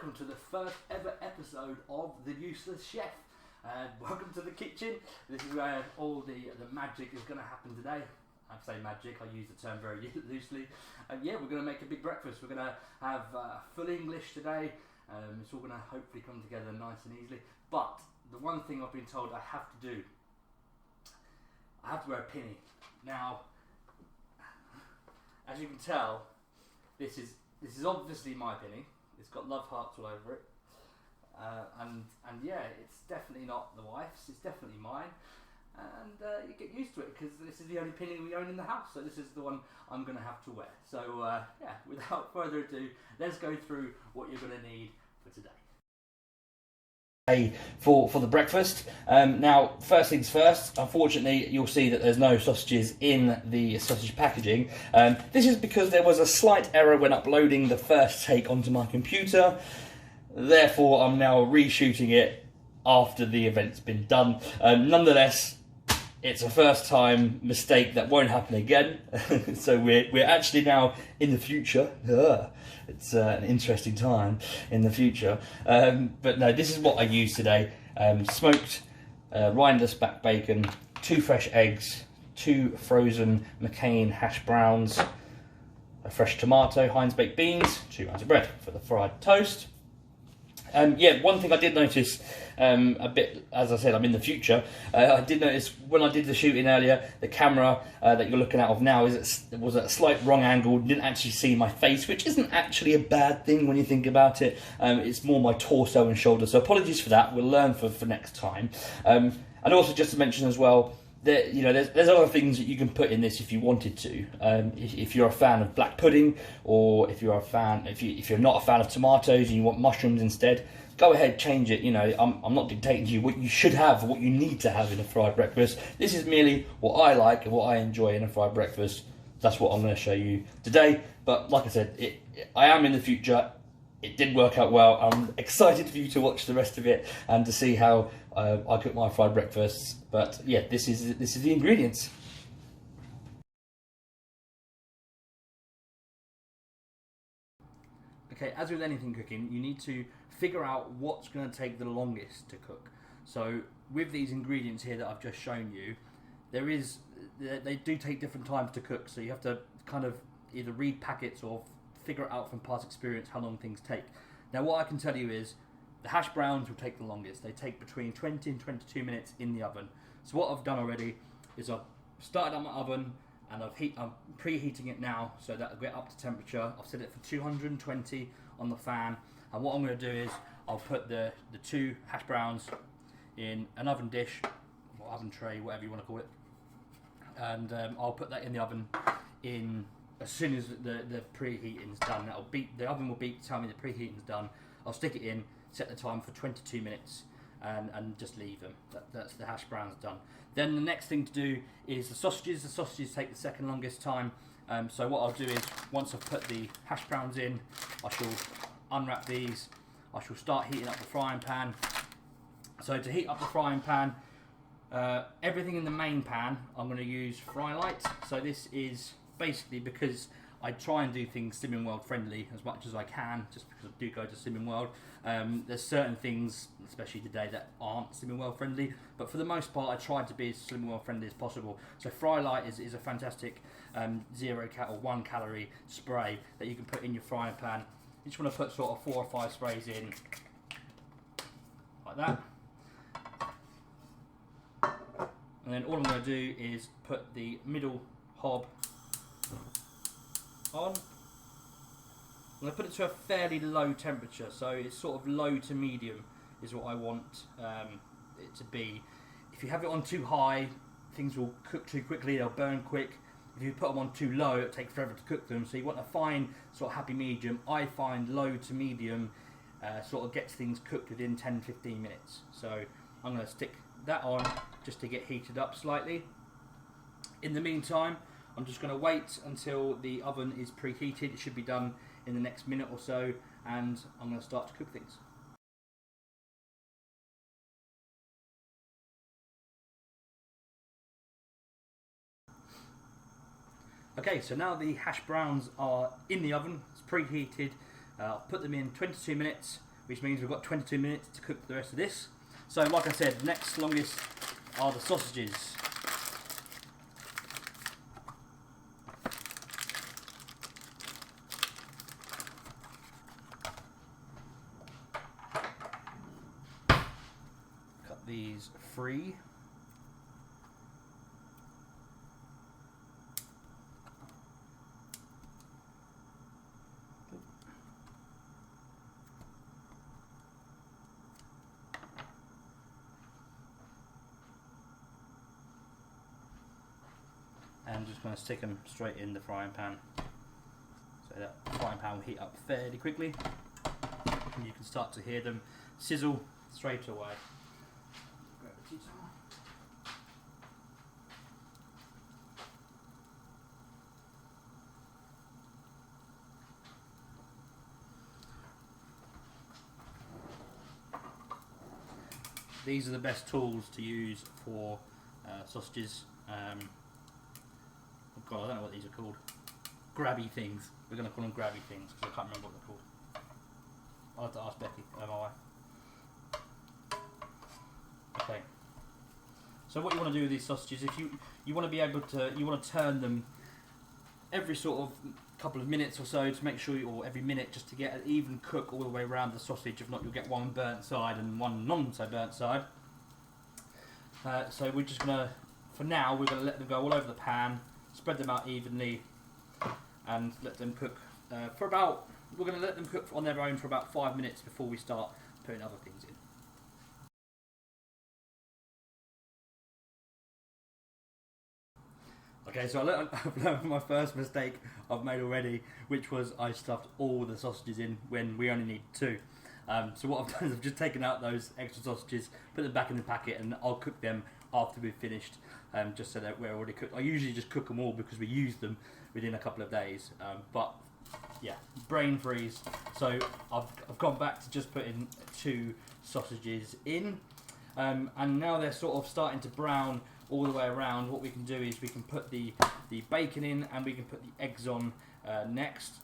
welcome to the first ever episode of The Useless Chef. Welcome to the kitchen. This is where all the magic is going to happen today. I say magic, I use the term very loosely. Yeah, we're going to make a big breakfast. We're going to have full English today. It's all going to hopefully come together nice and easily. But the one thing I've been told I have to do, I have to wear a pinny. Now, as you can tell, this is obviously my pinny. It's got love hearts all over it, and yeah, it's definitely not the wife's. It's definitely mine, and you get used to it because this is the only pinny we own in the house. So this is the one I'm going to have to wear. So yeah, without further ado, let's go through what you're going to need for today. For the breakfast. Now, first things first, unfortunately you'll see that there's no sausages in the sausage packaging. This is because there was a slight error when uploading the first take onto my computer, therefore I'm now reshooting it after the event's been done. Nonetheless, it's a first time mistake that won't happen again. So we're actually now in the future. It's an interesting time in the future. But no, this is what I used today. Smoked rindeless back bacon, 2 fresh eggs, 2 frozen McCain hash browns, a fresh tomato, Heinz baked beans, 2 rounds of bread for the fried toast. Yeah, one thing I did notice a bit, as I said, I'm in the future. I did notice when I did the shooting earlier, the camera that you're looking at of now was at a slight wrong angle. Didn't actually see my face, which isn't actually a bad thing when you think about it. It's more my torso and shoulder. So apologies for that. We'll learn for next time. And also just to mention as well, that, you know, there's other things that you can put in this if you wanted to. If you're a fan of black pudding, or if you're not a fan of tomatoes and you want mushrooms instead, go ahead, change it. You know, I'm not dictating to you what you should have or what you need to have in a fried breakfast. This is merely what I like and what I enjoy in a fried breakfast. That's what I'm going to show you today. But like I said, I am in the future. It did work out well. I'm excited for you to watch the rest of it and to see how I cook my fried breakfasts. But yeah, this is the ingredients. Okay, as with anything cooking, you need to figure out what's going to take the longest to cook. So with these ingredients here that I've just shown you, they do take different times to cook. So you have to kind of either read packets or figure out from past experience how long things take. Now what I can tell you is the hash browns will take the longest. They take between 20 and 22 minutes in the oven. So what I've done already is I've started on my oven and I'm preheating it now so that I'll get up to temperature. I've set it for 220 on the fan, and what I'm going to do is I'll put the 2 hash browns in an oven dish or oven tray, whatever you want to call it, and I'll put that in the oven in as soon as the preheating is done. The oven will beep to tell me the preheating is done. I'll stick it in, set the time for 22 minutes, and just leave them. That's the hash browns done. Then the next thing to do is the sausages. The sausages take the second longest time. So what I'll do is, once I've put the hash browns in, I shall unwrap these. I shall start heating up the frying pan. So to heat up the frying pan, everything in the main pan, I'm going to use frylight. So this is basically because I try and do things Slimming World friendly as much as I can, just because I do go to Slimming World. There's certain things, especially today, that aren't Slimming World friendly, but for the most part I try to be as Slimming World friendly as possible. So frylight is a fantastic 1 calorie spray that you can put in your frying pan. You just want to put sort of 4 or 5 sprays in, like that. And then all I'm going to do is put the middle hob on. I'm going to put it to a fairly low temperature, so it's sort of low to medium is what I want it to be. If you have it on too high, things will cook too quickly, they'll burn quick. If you put them on too low, it'll take forever to cook them. So you want a fine sort of happy medium. I find low to medium sort of gets things cooked within 10-15 minutes. So I'm going to stick that on just to get heated up slightly. In the meantime, I'm just going to wait until the oven is preheated. It should be done in the next minute or so, and I'm going to start to cook things. Okay, so now the hash browns are in the oven. It's preheated. I'll put them in 22 minutes. which means we've got 22 minutes to cook the rest of this. So like I said, the next longest are the sausages. Cut these free. And just going to stick them straight in the frying pan. So that frying pan will heat up fairly quickly. And you can start to hear them sizzle straight away. Grab a tea towel. These are the best tools to use for sausages. Oh God, I don't know what these are called. Grabby things. We're going to call them grabby things because I can't remember what they're called. I'll have to ask Becky, my wife. Okay. So what you want to do with these sausages, if you want to be able to, you want to turn them every sort of couple of minutes or so to make sure, or every minute, just to get an even cook all the way around the sausage. If not, you'll get one burnt side and one non so burnt side. So we're just going to, for now, we're going to let them go all over the pan, spread them out evenly, and let them cook for about, we're going to let them cook on their own for about 5 minutes before we start putting other things in. Okay, so I've learned my first mistake I've made already, which was I stuffed all the sausages in when we only need 2. So what I've done is I've just taken out those extra sausages, put them back in the packet, and I'll cook them after we've finished, just so that we're already cooked. I usually just cook them all because we use them within a couple of days, but yeah, brain freeze. So I've gone back to just putting 2 sausages in, and now they're sort of starting to brown all the way around. What we can do is we can put the bacon in, and we can put the eggs on next.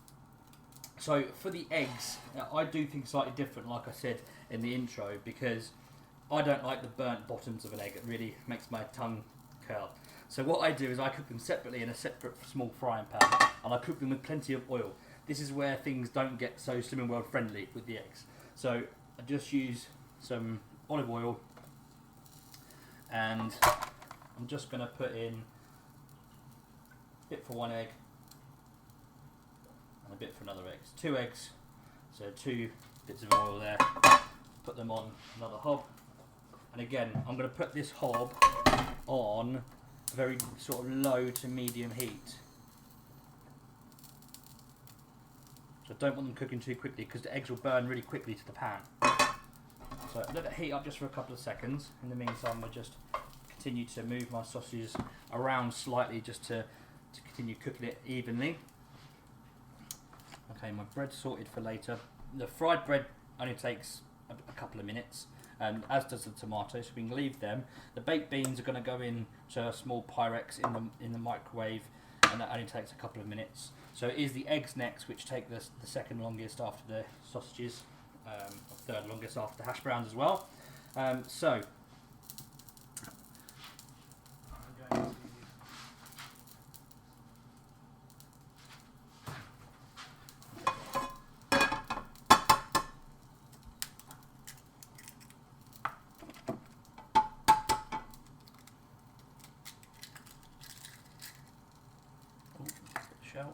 So for the eggs, I do things slightly different, like I said in the intro, because I don't like the burnt bottoms of an egg. It really makes my tongue curl. So what I do is I cook them separately in a separate small frying pan, and I cook them with plenty of oil. This is where things don't get so Slimming World friendly with the eggs. So I just use some olive oil, and I'm just going to put in a bit for 1 egg and a bit for another egg. It's 2 eggs, so 2 bits of oil there. Put them on another hob, and again I'm going to put this hob on a very sort of low to medium heat. So I don't want them cooking too quickly because the eggs will burn really quickly to the pan. So let it heat up just for a couple of seconds. In the meantime, we'll just continue to move my sausages around slightly just to continue cooking it evenly. Okay, my bread's sorted for later. The fried bread only takes a couple of minutes, and as does the tomatoes, so we can leave them. The baked beans are going to go in to a small Pyrex in the microwave, and that only takes a couple of minutes. So it is the eggs next, which take the second longest after the sausages, third longest after the hash browns as well. So I'm going to shell.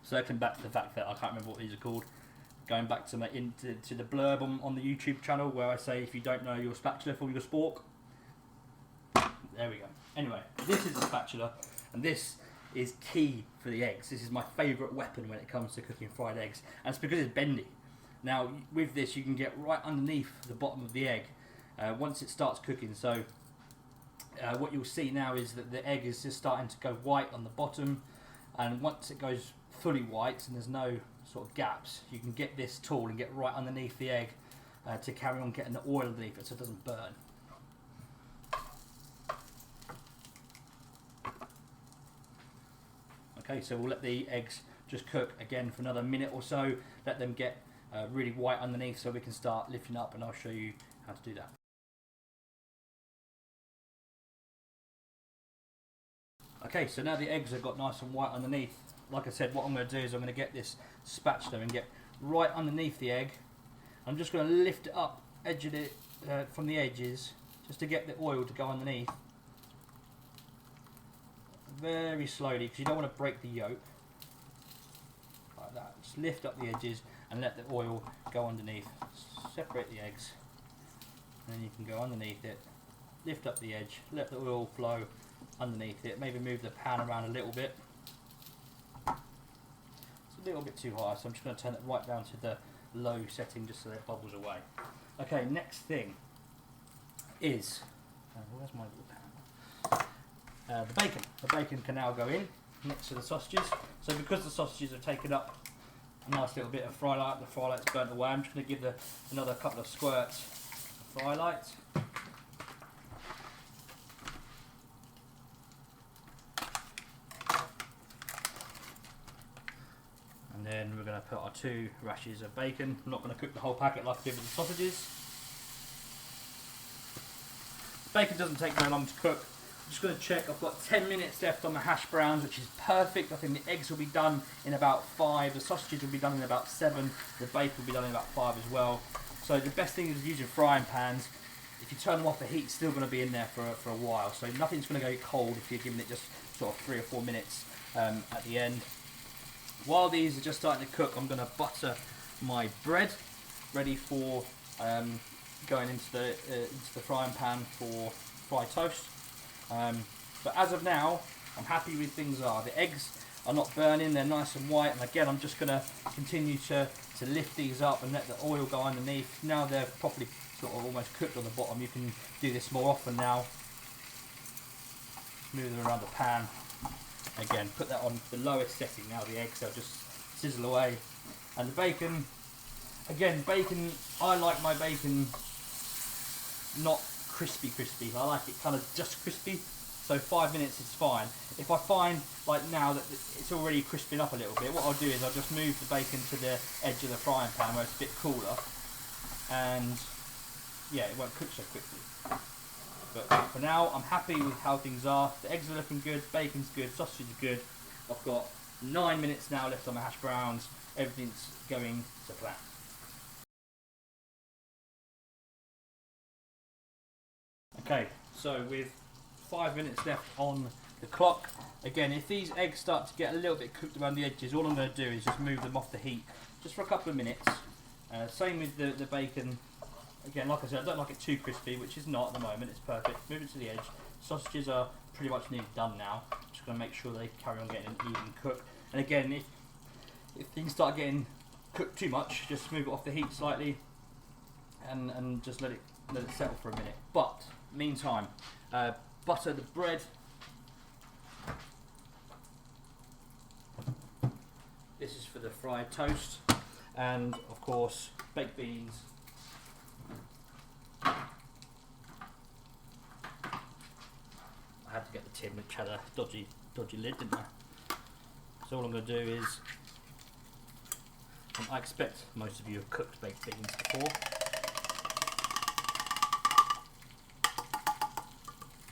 Circling back to the fact that I can't remember what these are called, going back to to the blurb on the YouTube channel where I say if you don't know your spatula for your spork. There we go. Anyway, this is a spatula, and this is key for the eggs. This is my favourite weapon when it comes to cooking fried eggs, and it's because it's bendy. Now with this you can get right underneath the bottom of the egg once it starts cooking. So what you'll see now is that the egg is just starting to go white on the bottom, and once it goes fully white and there's no sort of gaps, you can get this tool and get right underneath the egg to carry on getting the oil underneath it so it doesn't burn. Okay, so we'll let the eggs just cook again for another minute or so, let them get really white underneath so we can start lifting up, and I'll show you how to do that. Okay, so now the eggs have got nice and white underneath. Like I said, what I'm going to do is I'm going to get this spatula and get right underneath the egg. I'm just going to lift it up, edge it from the edges, just to get the oil to go underneath. Very slowly, because you don't want to break the yolk. Like that. Just lift up the edges and let the oil go underneath. Separate the eggs, and then you can go underneath it. Lift up the edge, let the oil flow underneath it. Maybe move the pan around a little bit. It's a little bit too high, so I'm just going to turn it right down to the low setting just so that it bubbles away. Okay, next thing is where's my little pan? The bacon. The bacon can now go in next to the sausages. So because the sausages have taken up a nice little bit of frylight, the frylight's burnt away, I'm just going to give another couple of squirts of frylight. And then we're going to put our 2 rashers of bacon. I'm not going to cook the whole packet like I did with the sausages. Bacon doesn't take very long to cook. I'm just going to check, I've got 10 minutes left on the hash browns, which is perfect. I think the eggs will be done in about 5, the sausages will be done in about 7, the bacon will be done in about 5 as well. So the best thing is using frying pans. If you turn them off, the heat's still going to be in there for a while, so nothing's going to go cold if you're giving it just sort of 3 or 4 minutes at the end. While these are just starting to cook, I'm going to butter my bread, ready for going into the frying pan for fried toast. But as of now, I'm happy with things are. The eggs are not burning, they're nice and white, and again I'm just going to continue to lift these up and let the oil go underneath. Now they're properly sort of almost cooked on the bottom, you can do this more often now. Move them around the pan. Again, put that on the lowest setting now, the eggs, they'll just sizzle away. And the bacon, again, I like my bacon not crispy, I like it kind of just crispy, so 5 minutes is fine. If I find, like now, that it's already crisping up a little bit, what I'll do is I'll just move the bacon to the edge of the frying pan where it's a bit cooler, and yeah, it won't cook so quickly. But for now, I'm happy with how things are. The eggs are looking good, bacon's good, sausage is good. I've got 9 minutes now left on my hash browns. Everything's going to plan. Okay, so with 5 minutes left on the clock, again, if these eggs start to get a little bit cooked around the edges, all I'm going to do is just move them off the heat just for a couple of minutes. Same with the bacon. Again, like I said, I don't like it too crispy, which is not at the moment, it's perfect. Move it to the edge. Sausages are pretty much nearly done now. Just going to make sure they carry on getting an even cook. And again, if things start getting cooked too much, just move it off the heat slightly and just let it settle for a minute. But meantime, butter the bread. This is for the fried toast, and of course baked beans. I had to get the tin, which had a dodgy lid, didn't I? So all I'm going to do is, I expect most of you have cooked baked beans before.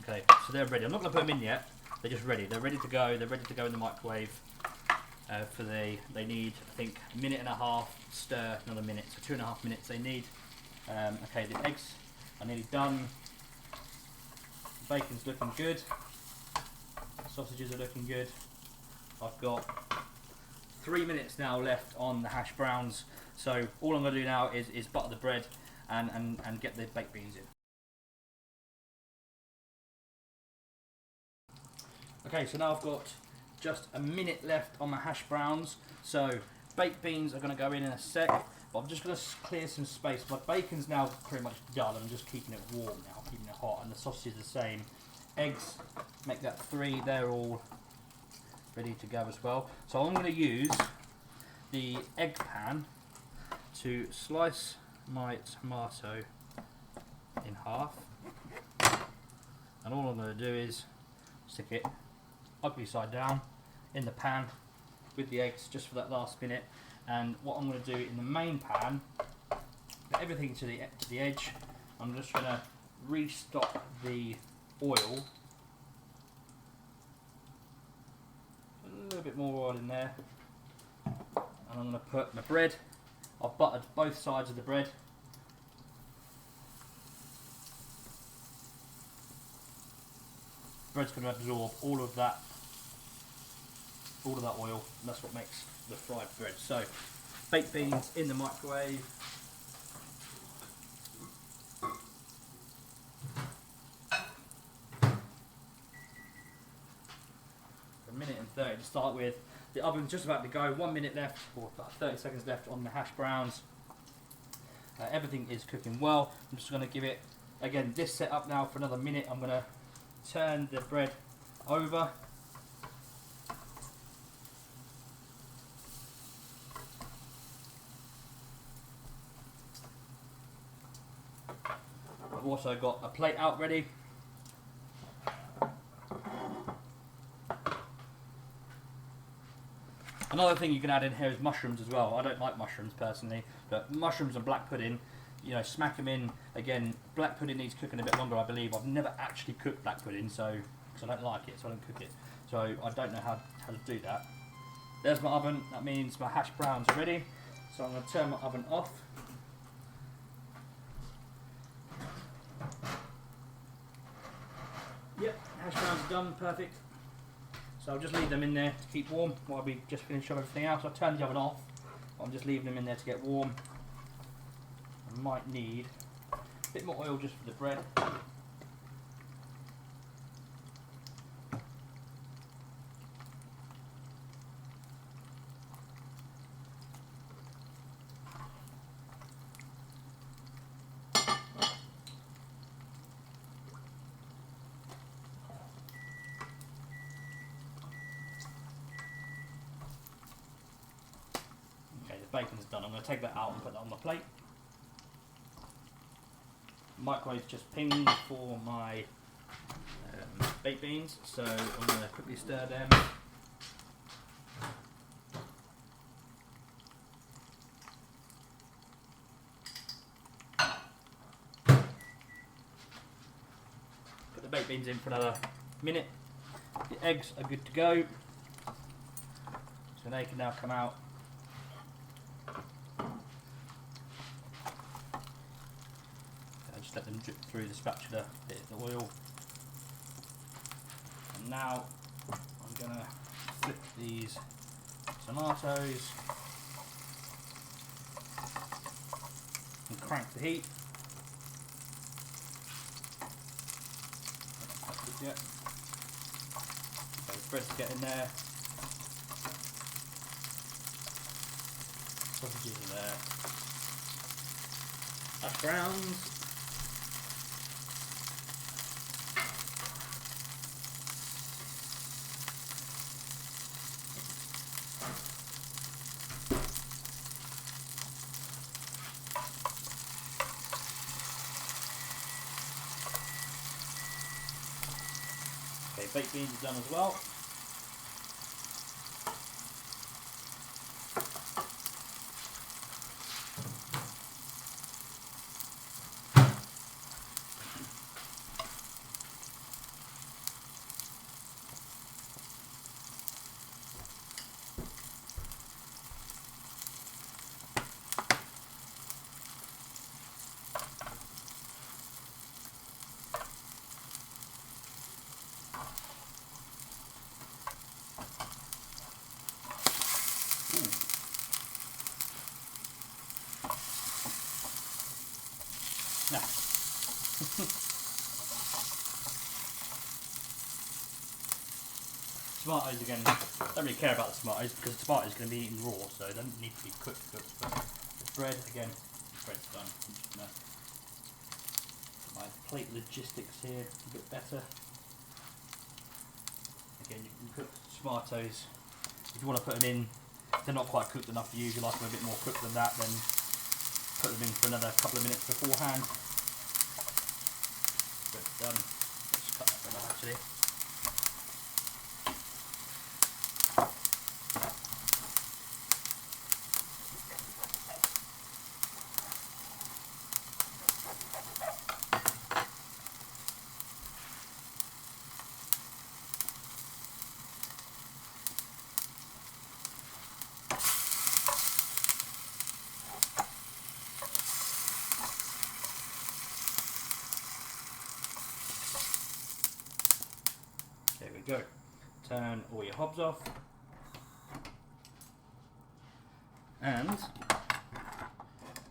Okay, so they're ready. I'm not going to put them in yet. They're just ready. They're ready to go. They're ready to go in the microwave. They need, I think, a minute and a half. Stir another minute, so 2.5 minutes they need. Okay, the eggs are nearly done. The bacon's looking good. The sausages are looking good. I've got 3 minutes now left on the hash browns. So all I'm going to do now is butter the bread and get the baked beans in. Okay, so now I've got just a minute left on my hash browns. So baked beans are going to go in a sec, but I'm just going to clear some space. My bacon's now pretty much done. I'm just keeping it warm now, keeping it hot, and the sausage is the same. Eggs, make that 3. They're all ready to go as well. So I'm going to use the egg pan to slice my tomato in half, and all I'm going to do is stick it ugly side down in the pan with the eggs just for that last minute. And what I'm going to do in the main pan, put everything to the edge. I'm just going to restock the oil, a little bit more oil in there, and I'm going to put my bread. I've buttered both sides of the bread. Bread's going to absorb all of that oil, and that's what makes the fried bread. So, baked beans in the microwave. For a minute and 30 to start with. The oven's just about to go, 1 minute left, or about 30 seconds left on the hash browns. Everything is cooking well. I'm just going to give it, again, this set up now for another minute. I'm going to turn the bread over. I've also got a plate out ready. Another thing you can add in here is mushrooms as well. I don't like mushrooms personally, but mushrooms and black pudding, you know, smack them in. Again, black pudding needs cooking a bit longer, I believe. I've never actually cooked black pudding, so because I don't like it, so I don't cook it. So I don't know how to do that. There's my oven. That means my hash browns are ready. So I'm going to turn my oven off. Yep, hash browns are done, perfect. So I'll just leave them in there to keep warm while we just finish up everything else. I've turned the oven off. I'm just leaving them in there to get warm. I might need a bit more oil just for the bread. Bacon's done. I'm going to take that out and put that on my plate. Microwave just pinged for my baked beans, so I'm going to quickly stir them. Put the baked beans in for another minute. The eggs are good to go, so they can now come out. Let them drip through the spatula, bit of the oil. And now I'm going to flip these tomatoes and crank the heat. Yeah. So the bread's getting there. Sausages are there. Hash browns. Okay, baked beans are done as well. Nah. Tomatoes again, don't really care about the tomatoes because the tomatoes are going to be eaten raw, so they don't need to be cooked. But the bread, again, the bread's done. I'm just going to my plate logistics here a bit better. Again, you can cook tomatoes if you want to put them in. If they're not quite cooked enough for you, if you like them a bit more cooked than that, then put them in for another couple of minutes beforehand. But let's cut that one off actually. There we go. Turn all your hobs off. And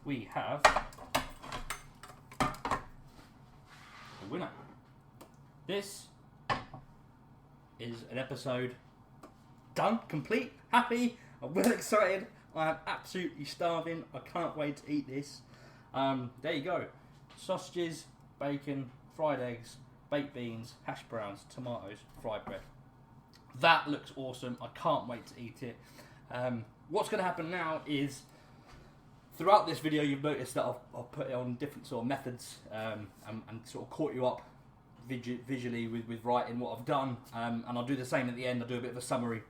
we have the winner. This is an episode done, complete, happy. I'm well excited. I am absolutely starving. I can't wait to eat this. There you go. Sausages, bacon, fried eggs, baked beans, hash browns, tomatoes, fried bread. That looks awesome. I can't wait to eat it. What's going to happen now is, throughout this video you've noticed that I've put it on different sort of methods and sort of caught you up visually with writing what I've done, and I'll do the same at the end. I'll do a bit of a summary.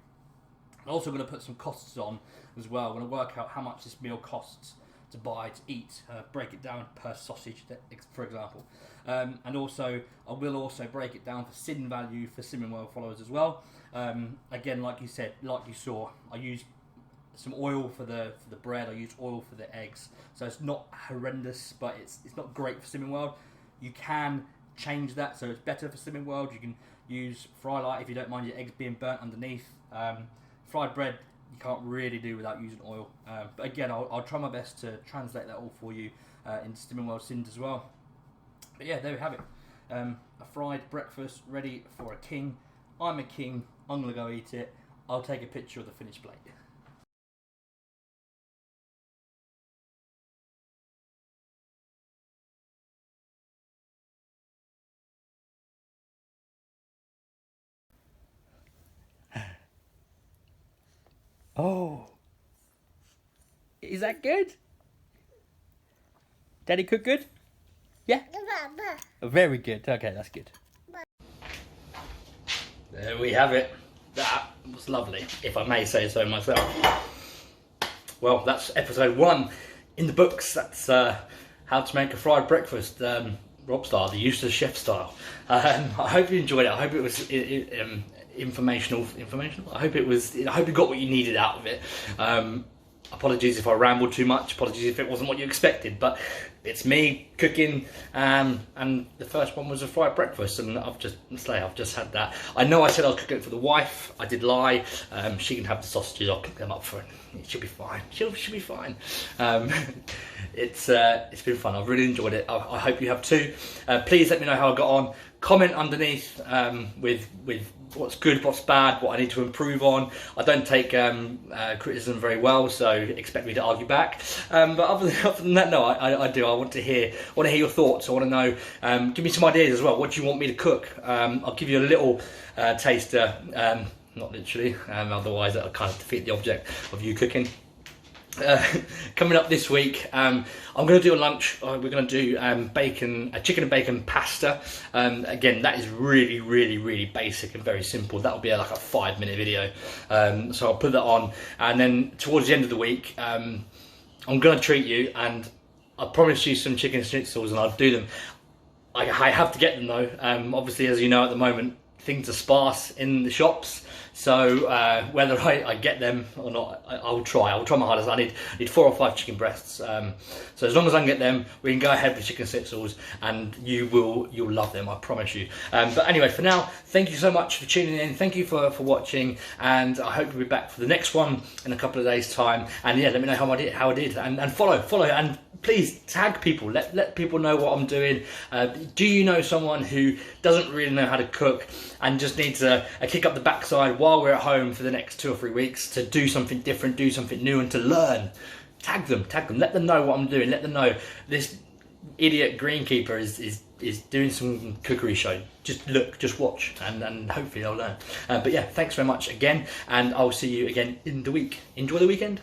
I'm also going to put some costs on as well. I'm going to work out how much this meal costs to buy, to eat, break it down per sausage, for example. And also, I will also break it down for sin value for Simming World followers as well. Again, like you said, like you saw, I use some oil for the bread, I use oil for the eggs. So it's not horrendous, but it's not great for Simming World. You can change that, so it's better for Simming World. You can use frylight if you don't mind your eggs being burnt underneath. Fried bread, you can't really do without using oil. But again, I'll try my best to translate that all for you into Simming World sins as well. But yeah, there we have it. A fried breakfast ready for a king. I'm a king. I'm going to go eat it. I'll take a picture of the finished plate. Oh, is that good? Daddy cook good? Yeah? Very good. Okay, that's good. There we have it. That was lovely, if I may say so myself. Well, that's episode 1 in the books. That's how to make a fried breakfast, Rob style, the useless chef style. I hope you enjoyed it. I hope it was informational. I hope you got what you needed out of it. Apologies if I rambled too much. Apologies if it wasn't what you expected. But it's me cooking, and the first one was a fried breakfast, and I've just had that. I know I said I was cooking it for the wife. I did lie. She can have the sausages. I'll cook them up for her. She'll be fine. She'll be fine. It's been fun. I've really enjoyed it. I hope you have too. Please let me know how I got on. Comment underneath with what's good, what's bad, what I need to improve on. I don't take criticism very well, so expect me to argue back. But other than that, no, I do. I want to hear your thoughts. I want to know. Give me some ideas as well. What do you want me to cook? I'll give you a little taster. Not literally. Otherwise, that'll kind of defeat the object of you cooking. Coming up this week, I'm going to do a lunch. We're going to do chicken and bacon pasta. Again, that is really, really, really basic and very simple. That'll be like a 5-minute video. So I'll put that on, and then towards the end of the week, I'm going to treat you, and I promise you some chicken schnitzels, and I'll do them. I have to get them though. Obviously, as you know, at the moment, things are sparse in the shops. So whether I get them or not, I'll try my hardest. I need 4 or 5 chicken breasts. So as long as I can get them, we can go ahead with chicken schnitzels, and you'll love them, I promise you. But anyway, for now, thank you so much for tuning in. Thank you for watching, and I hope you'll be back for the next one in a couple of days' time. And yeah, let me know how I did, and follow, and please tag people. Let people know what I'm doing. Do you know someone who doesn't really know how to cook and just needs a kick up the backside while we're at home for the next 2 or 3 weeks to do something different, do something new, and to learn? Tag them. Let them know what I'm doing. Let them know this idiot greenkeeper is doing some cookery show. Just look, just watch, and hopefully they'll learn. But yeah, thanks very much again, and I'll see you again in the week. Enjoy the weekend.